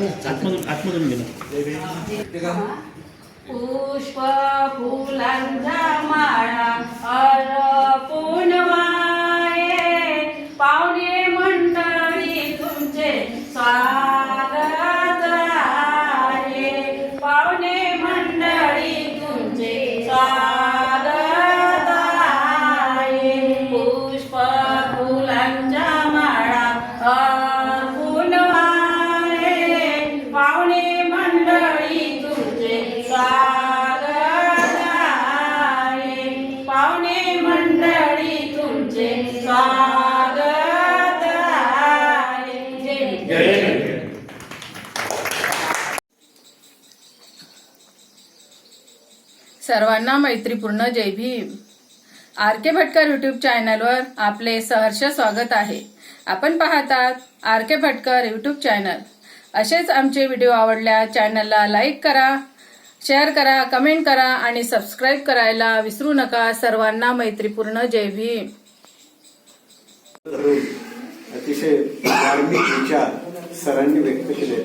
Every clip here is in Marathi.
आतमधून गेलं. पुष्प फुलांच्या माळा अर्पून वाहे पाहुणे मंडळी तुमचे स्वागत आहे. पाहुणे मंडळी तुमचे स्वागत आहे. पुष्प फुलांच्या माळा अर्पून वाहे पाहुणे मंडळी तुमचे स्वागत आहे. पाहुणे मंडळी तुमचे स्वागत आहे. जय सर्वांना मैत्रीपूर्ण जय भीम. आर.के. भटकर यूट्यूब चॅनलवर आपले सहर्ष स्वागत आहे. आपण पाहतात आर.के. Bhatkar YouTube channel. असेच आमचे व्हिडिओ आवडल्या चॅनलला लाईक करा, शेअर करा, कमेंट करा आणि सबस्क्राईब करायला विसरू नका. सर्वांना मैत्रीपूर्ण जय भीम. अतिशय धार्मिक विचार सरांनी व्यक्त केले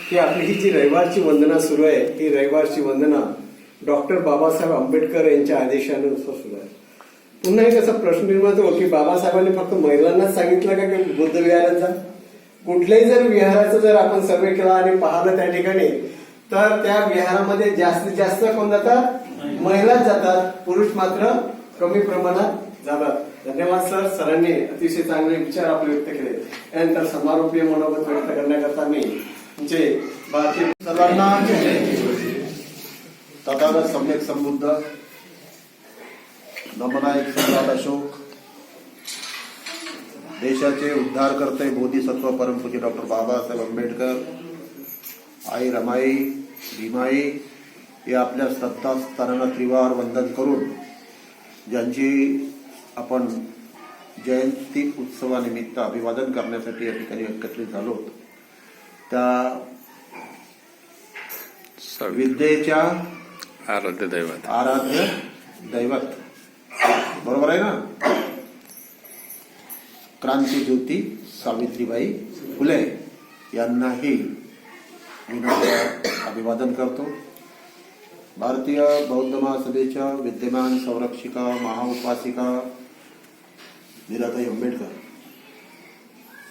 की आपली ही जी रविवारची वंदना सुरू आहे ती रविवारची वंदना डॉक्टर बाबासाहेब आंबेडकर यांच्या आदेशानुसार सुरू आहे. पुन्हा एक असा प्रश्न निर्माण होतो की बाबासाहेबांनी फक्त महिलांनाच सांगितलं का की बुद्ध विहाराचा? कुठल्याही जर विहाराचा जर आपण सर्वे केला आणि पाहिलं त्या ठिकाणी तर त्या विहारामध्ये जास्तीत जास्त कोण जातात? महिलाच जातात. पुरुष मात्र कमी प्रमाणात जातात. धन्यवाद सर. सरांनी अतिशय चांगले विचार आपले व्यक्त केले. त्यानंतर समारोपीय मनोगत व्यक्त करण्याकरता मी जे भारतीय सर्वांना तथागत सम्यक संबुद्ध नमनायक सम्राट अशोक, देशाचे उद्धारकर्ते बोधिसत्व परमपूज्य डॉक्टर बाबासाहेब आंबेडकर, आई रमाई भीमाई या आपल्या श्रद्धास्थानांना त्रिवार वंदन करून ज्यांची आपण जयंती उत्सवानिमित्त अभिवादन करण्यासाठी या ठिकाणी एकत्रित झालो त्या विद्येच्या आराध्य दैवत बरोबर आहे ना, क्रांती ज्योती सावित्रीबाई फुले यांनाही अभिवादन करतो. भारतीय बौद्ध महासभेच्या विद्यमान संरक्षिका महाउपासिका मीराताई आंबेडकर,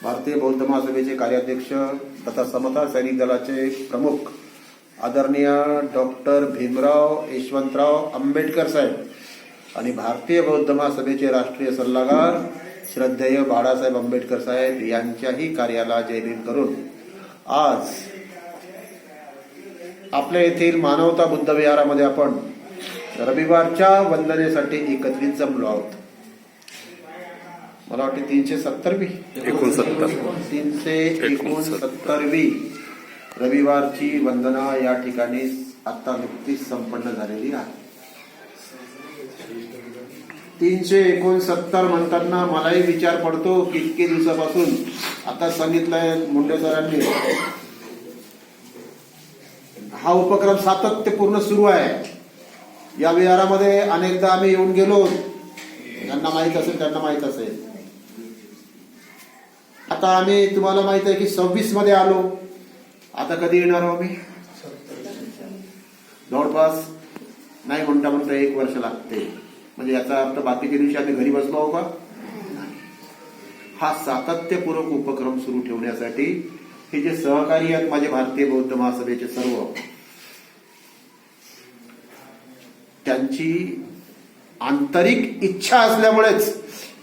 भारतीय बौद्ध महासभेचे कार्याध्यक्ष तथा समता सैनिक दलाचे प्रमुख आदरणीय डॉक्टर भीमराव यशवंतराव आंबेडकर साहेब आणि भारतीय बौद्ध महासभेचे राष्ट्रीय सल्लागार श्रद्धेय बाळासाहेब आंबेडकर साहेब यांच्याही कार्याला जय भीम करून आज आपल्या येथील मानवता बुद्ध विहारामध्ये आपण रविवारच्या वंदनेसाठी एकत्रित जमलो आहोत. मला वाटते 369वी रविवारची वंदना या ठिकाणी आता नुकतीच संपन्न झालेली आहे. 369 म्हणताना मलाही विचार पडतो की इतके दिवसापासून आता सांगितलंय मुंडे सरांनी हा उपक्रम सातत्यपूर्ण सुरू आहे. या विहारामध्ये अनेकदा आम्ही येऊन गेलो, ज्यांना माहित असेल त्यांना माहित असेल. आता आम्ही तुम्हाला माहित आहे की 26 मध्ये आलो. आता कधी येणार आहोत आम्ही? जवळपास नाही म्हणता 1 वर्ष लागते. म्हणजे याचा अर्थ बाकीच्या दिवशी आम्ही घरी बसलो आहो का? हा सातत्यपूर्वक उपक्रम सुरू ठेवण्यासाठी हे जे सहकारी आहेत माझे भारतीय बौद्ध महासभेचे सर्व, त्यांची आंतरिक इच्छा असल्यामुळेच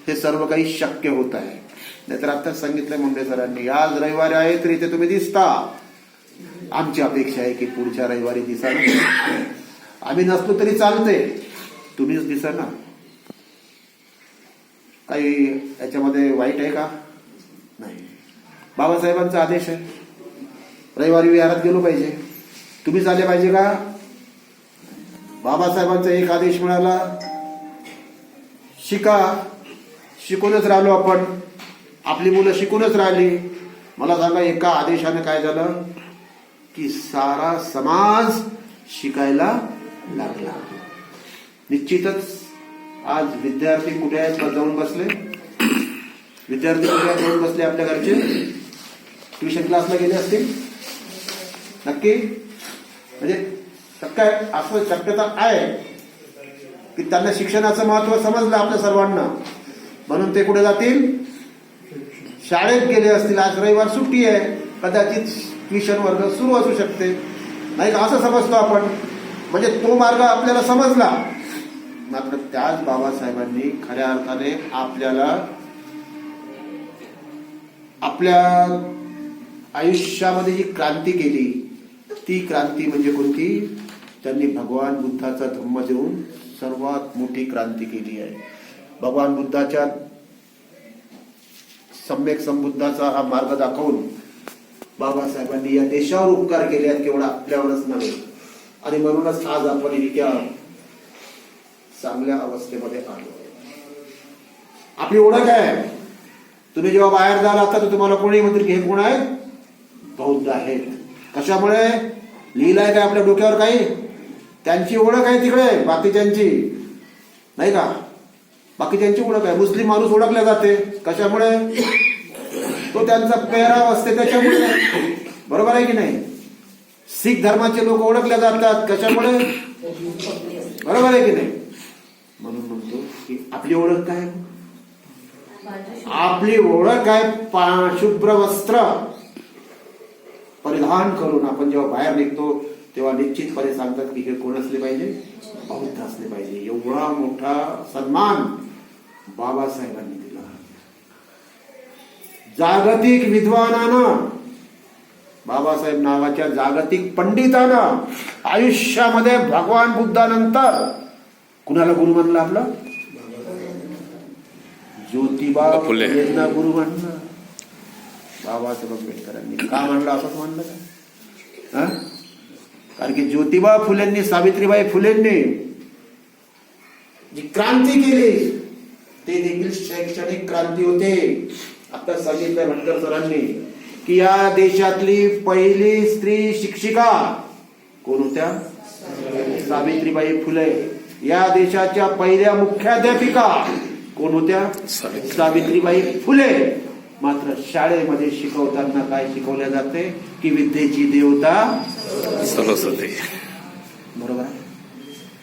हे सर्व काही शक्य होत आहे. नाहीतर आता सांगितलंय मुंडे सरांनी आज रविवारी आहे तरी इथे तुम्ही दिसता. आमची अपेक्षा आहे की पुढच्या रविवारी दिसा. आम्ही नसलो तरी चालते, तुम्हीच दिसा ना. काही याच्यामध्ये वाईट आहे का? नाही. बाबासाहेबांचा आदेश आहे, रविवारी विहारात गेलो पाहिजे. तुम्हीच आले पाहिजे का? बाबासाहेबांचा एक आदेश मिळाला, शिका. शिकूनच राहिलो आपण, आपली मुलं शिकूनच राहिली. मला सांगा एका आदेशाने काय झालं की सारा समाज शिकायला लागला. निश्चितच आज विद्यार्थी कुठे आहेत जाऊन बसले? विद्यार्थी कुठे जाऊन बसले? आपल्या घरचे ट्युशन क्लासला गेले असतील. नक्की म्हणजे असं शक्यता आहे की त्यांना शिक्षणाचं महत्व समजलं आपल्या सर्वांना, म्हणून ते कुठे जातील, शाळेत गेले असतील. आज रविवार सुट्टी आहे, कदाचित ट्युशन वर्ग सुरू असू शकते, नाही का, असं समजतो आपण. म्हणजे तो मार्ग आपल्याला समजला. मात्र त्याच बाबासाहेबांनी खऱ्या अर्थाने आपल्याला आपल्या आयुष्यामध्ये जी क्रांती केली, ती क्रांती म्हणजे कोणती? त्यांनी भगवान बुद्धाचा धम्म देऊन सर्वात मोठी क्रांती केली आहे. भगवान बुद्धाच्या सम्यक संबुद्धाचा हा मार्ग दाखवून बाबासाहेबांनी या देशावर उपकार केले आहेत, केवढा आपल्यावरच नव्हे. आणि म्हणूनच आज आपण इतक्या चांगल्या अवस्थेमध्ये आलो. आपली ओळख आहे. तुम्ही जेव्हा बाहेर जाल आता तर तुम्हाला कोणी म्हणतील की हे कोण आहेत? बौद्ध आहेत. कशामुळे? लिहिलंय काय आपल्या डोक्यावर काही? त्यांची ओळख आहे तिकडे, बाकीच्यांची नाही का, बाकीच्यांची ओळख आहे. मुस्लिम माणूस ओळखला जाते कशामुळे? तो त्यांचा पेहराव असते त्याच्यामुळे, बरोबर आहे की नाही? शीख धर्माचे लोक ओळखले जातात कशामुळे? बरोबर आहे की नाही? म्हणून म्हणतो की आपली ओळख काय? आपली ओळख आहे शुभ्र वस्त्र परिधान करून आपण जेव्हा बाहेर निघतो तेव्हा निश्चितपणे सांगतात की हे कोण असले पाहिजे? बौद्ध असले पाहिजे. एवढा मोठा सन्मान बाबासाहेबांनी दिला. जागतिक विद्वानानं, बाबासाहेब नावाच्या जागतिक पंडितानं आयुष्यामध्ये भगवान बुद्धानंतर कुणाला गुरु मानलं? आपलं ज्योतिबा फुलेंना गुरु मानलं. बाबासाहेब आंबेडकरांनी का मानलं? असंच मानलं का? कारण की ज्योतिबा फुलेंनी, सावित्रीबाई फुलेंनी जी क्रांती केली ते देखील शैक्षणिक क्रांती होते. आता सांगितलं भटकर सरांनी की या देशातली पहिली स्त्री शिक्षिका कोण होत्या? सावित्रीबाई फुले. या देशाच्या पहिल्या मुख्याध्यापिका कोण होत्या? सावित्रीबाई फुले. मात्र शाळेमध्ये शिकवताना काय शिकवल्या जाते? की विद्येची देवता सरस्वती. बरोबर आहे.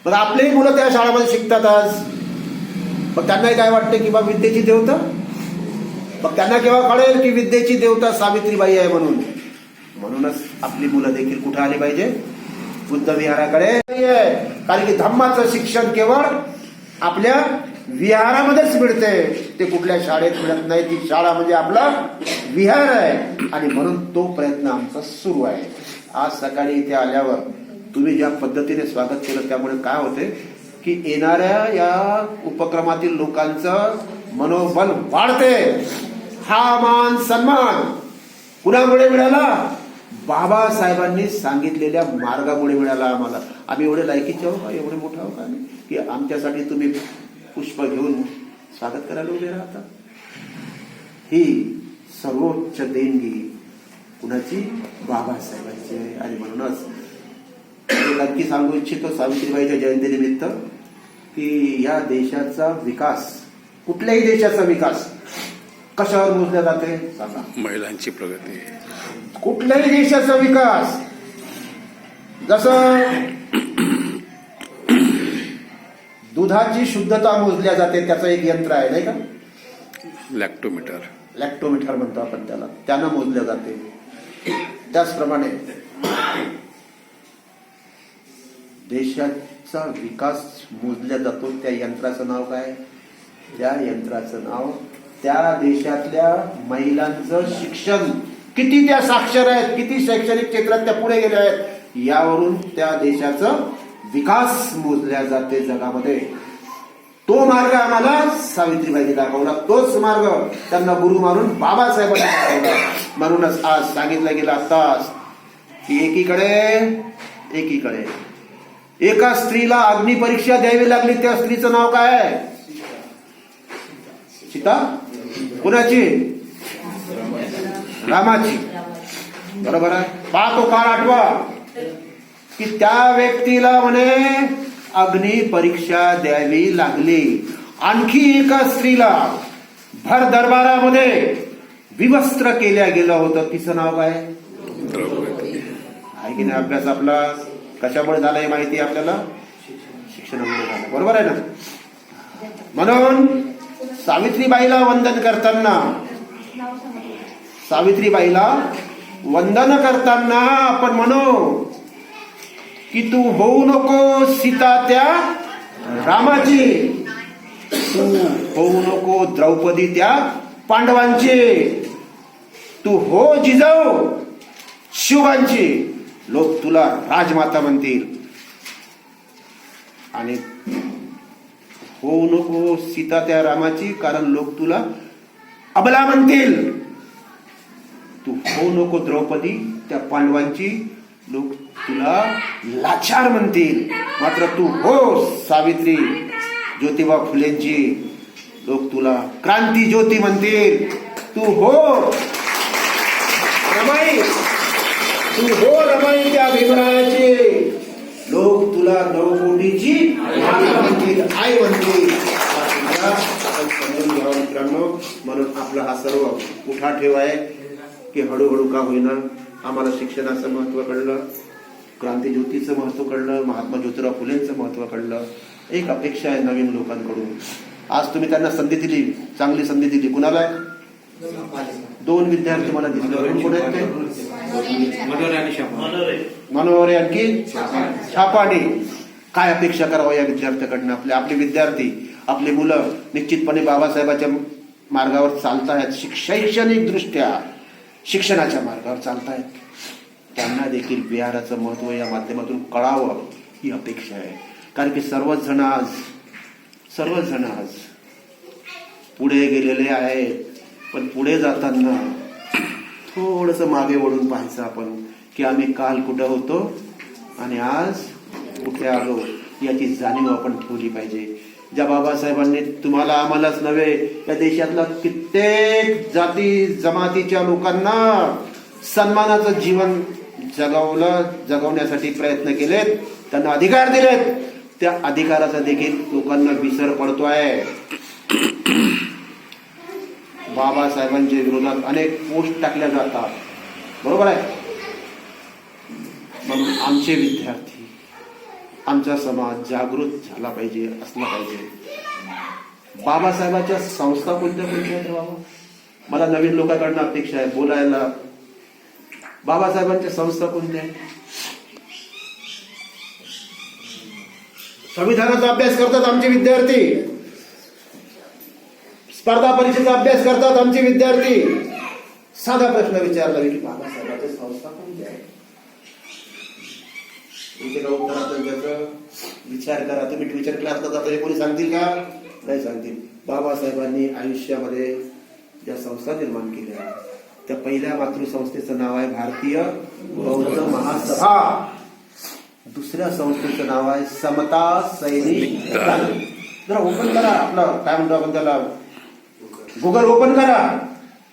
पण आपलेही मुलं त्या शाळेमध्ये शिकतात आज. मग त्यांनाही काय वाटते की बा विद्येची देवता? मग त्यांना केव्हा कळेल की विद्येची देवता सावित्रीबाई आहे म्हणून? म्हणूनच आपली मुलं देखील कुठे आली पाहिजे? बुद्ध विहाराकडे. कारण की धम्माचं शिक्षण केवळ आपल्या विहारामध्येच मिळते, ते कुठल्या शाळेत मिळत नाही. ती शाळा म्हणजे आपला विहार आहे. आणि म्हणून तो प्रयत्न आमचा सुरू आहे. आज सकाळी इथे आल्यावर तुम्ही ज्या पद्धतीने स्वागत केलं त्यामुळे काय होते की येणाऱ्या या उपक्रमातील लोकांचं मनोबल वाढते. हा मान सन्मान कुणामुळे मिळाला? बाबासाहेबांनी सांगितलेल्या मार्गामुळे मिळाला आम्हाला. आम्ही एवढे लायकीचे आहोत का? एवढे मोठे आहोत का की आमच्यासाठी तुम्ही पुष्प घेऊन स्वागत करायला उभे राहता? ही सर्वोच्च देणगी कुणाची? बाबासाहेबांची आहे. आणि म्हणूनच नक्की सांगू इच्छितो सावित्रीबाईच्या जयंतीनिमित्त की या देशाचा विकास, कुठल्याही देशाचा विकास कशावर मोजला जाते? सांगा. महिलांची प्रगती. कुठल्याही देशाचा विकास जसं दुधाची शुद्धता मोजल्या जाते, त्याचं एक यंत्र आहे नाही का? लॅक्टोमीटर. लॅक्टोमीटर म्हणतो आपण त्याला, त्यानं मोजल्या जाते. त्याचप्रमाणे देशाचा विकास मोजल्या जातो. त्या यंत्राचं नाव काय? त्या यंत्राचं नाव त्या देशातल्या महिलांचं शिक्षण, किती त्या साक्षर आहेत, किती शैक्षणिक क्षेत्रात त्या पुढे गेल्या आहेत, यावरून त्या देशाचं विकास मोजल्या जाते जगामध्ये. तो मार्ग आम्हाला सावित्रीबाईंनी दाखवला. तोच मार्ग त्यांना गुरु मानून बाबासाहेबांनी दाखवला. म्हणूनच आज सांगितलं गेलं आत्ताच की एकीकडे एका स्त्रीला अग्निपरीक्षा द्यावी लागली. त्या स्त्रीचं नाव काय आहे? सीता. कुणाची? रामाची. बरोबर आहे. पाहतो काळ आठवा की त्या व्यक्तीला म्हणे अग्नी परीक्षा द्यावी लागली. आणखी एका स्त्रीला भर दरबारामध्ये विवस्त्र केल्या गेलं होतं. तिचं नाव काय? द्रौपदी. आहे आणखीन अभ्यास आपला कशामुळे झाला हे माहिती आपल्याला शिक्षणामुळे झाला, बरोबर आहे ना. म्हणून सावित्रीबाईला वंदन करताना आपण म्हणू की तू होऊ नको सीता त्या रामाची, तू होऊ नको द्रौपदी त्या पांडवांची, तू हो जिजाऊ शिवांची, लोक तुला राजमाता म्हणतील. आणि होऊ नको सीता त्या रामाची, कारण लोक तुला अबला म्हणतील. तू होऊ नको द्रौपदी त्या पांडवांची, लोक तुला लाचार म्हणतील. मात्र तू हो सावित्री ज्योतिबा फुलेंची, लोक तुला क्रांती ज्योती म्हणतील. तू हो रमाई, तू हो रमाई त्या भीमरायाची, लोक तुला नवकोटीची माता म्हणतील, आई म्हणतील. आपण समजून घ्यावं मित्रांनो. म्हणून आपला हा सर्व उठा ठेव आहे की हळूहळू का होईना आम्हाला शिक्षणाचं महत्व कळलं, क्रांती ज्योतीचं महत्व कळलं, महात्मा ज्योतिराव फुलेंचं महत्व कळलं. एक अपेक्षा आहे नवीन लोकांकडून. आज तुम्ही त्यांना संधी दिली, चांगली संधी दिली. कुणाला? 2 विद्यार्थी मला दिसले. कोण आहेत ते? मनोहरे आणखी छापाने. काय अपेक्षा करावं या विद्यार्थ्याकडनं? आपले विद्यार्थी, आपली मुलं निश्चितपणे बाबासाहेबांच्या मार्गावर चालतायत, शैक्षणिक दृष्ट्या शिक्षणाच्या मार्गावर चालतायत. त्यांना देखील बिहाराचं महत्व या माध्यमातून कळावं ही अपेक्षा आहे. कारण की सर्वच जण आज पुढे गेलेले आहेत, पण पुढे जाताना थोडस मागे वळून पाहायचं आपण की आम्ही काल कुठं होतो आणि आज कुठे आलो याची जाणीव आपण ठेवली पाहिजे. ज्या बाबासाहेबांनी तुम्हाला आम्हालाच नव्हे या देशातल्या कित्येक जाती जमातीच्या लोकांना सन्मानाचं जीवन जगवण्यासाठी प्रयत्न केलेत, त्यांना अधिकार दिलेत, त्या अधिकाराचा देखील लोकांना विसर पडतोय. बाबासाहेबांच्या विरोधात अनेक पोस्ट टाकल्या जातात, बरोबर आहे. मग आमचे विद्यार्थी, आमचा समाज जागृत झाला पाहिजे, असला पाहिजे. बाबासाहेबांच्या संस्था कोणत्या आहेत बाबा? मला नवीन लोकांकडनं अपेक्षा आहे बोलायला. बाबासाहेबांच्या संस्था कोणत्या आहेत? संविधानाचा अभ्यास करतात आमचे विद्यार्थी, स्पर्धा परीक्षेचा अभ्यास करतात आमचे विद्यार्थी. साधा प्रश्न विचारला की बाबासाहेबांच्या संस्था कोणत्या आहेत? विचार करा. तुम्ही ट्विटर क्लासला जाता हे कोणी सांगतील का? नाही सांगतील. बाबासाहेबांनी आयुष्यामध्ये ज्या संस्था निर्माण केल्या त्या पहिल्या मातृसंस्थेचं नाव आहे भारतीय बौद्ध महासभा. दुसऱ्या संस्थेचं नाव आहे समता सैनिक दल. जरा ओपन करा आपलं, काय म्हणतो आपण त्याला, गुगल ओपन करा.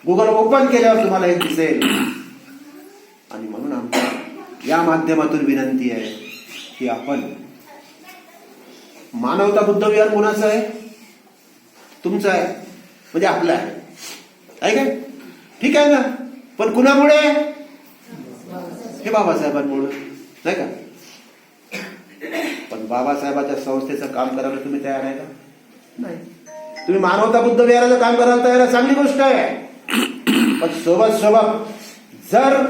गुगल ओपन केल्यावर तुम्हाला हे दिसेल. आणि म्हणून आमच्या या माध्यमातून विनंती आहे की आपण, मानवता बुद्ध विहार कोणाचं आहे? तुमचं आहे, म्हणजे आपलं आहे काय? ठीक आहे ना. पण कुणामुळे? हे बाबासाहेबांमुळे, नाही का? पण बाबासाहेबांच्या संस्थेचं काम करायला तुम्ही तयार आहे का? नाही. तुम्ही मानवता बुद्ध विहाराचं काम करायला तयार आहे, चांगली गोष्ट आहे. पण सोबत जर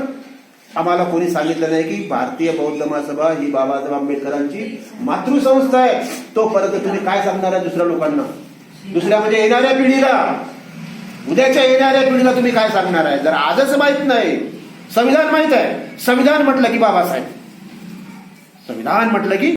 आम्हाला कोणी सांगितलं नाही की भारतीय बौद्ध महासभा ही बाबासाहेब आंबेडकरांची मातृसंस्था आहे, तोपर्यंत तुम्ही काय सांगणार आहे दुसऱ्या लोकांना? दुसऱ्या म्हणजे येणाऱ्या पिढीला, उद्याच्या येणाऱ्या पिढीला तुम्ही काय सांगणार आहे? जर आजच माहित नाही, संविधान माहित आहे, संविधान म्हटलं की बाबासाहेब, संविधान म्हटलं की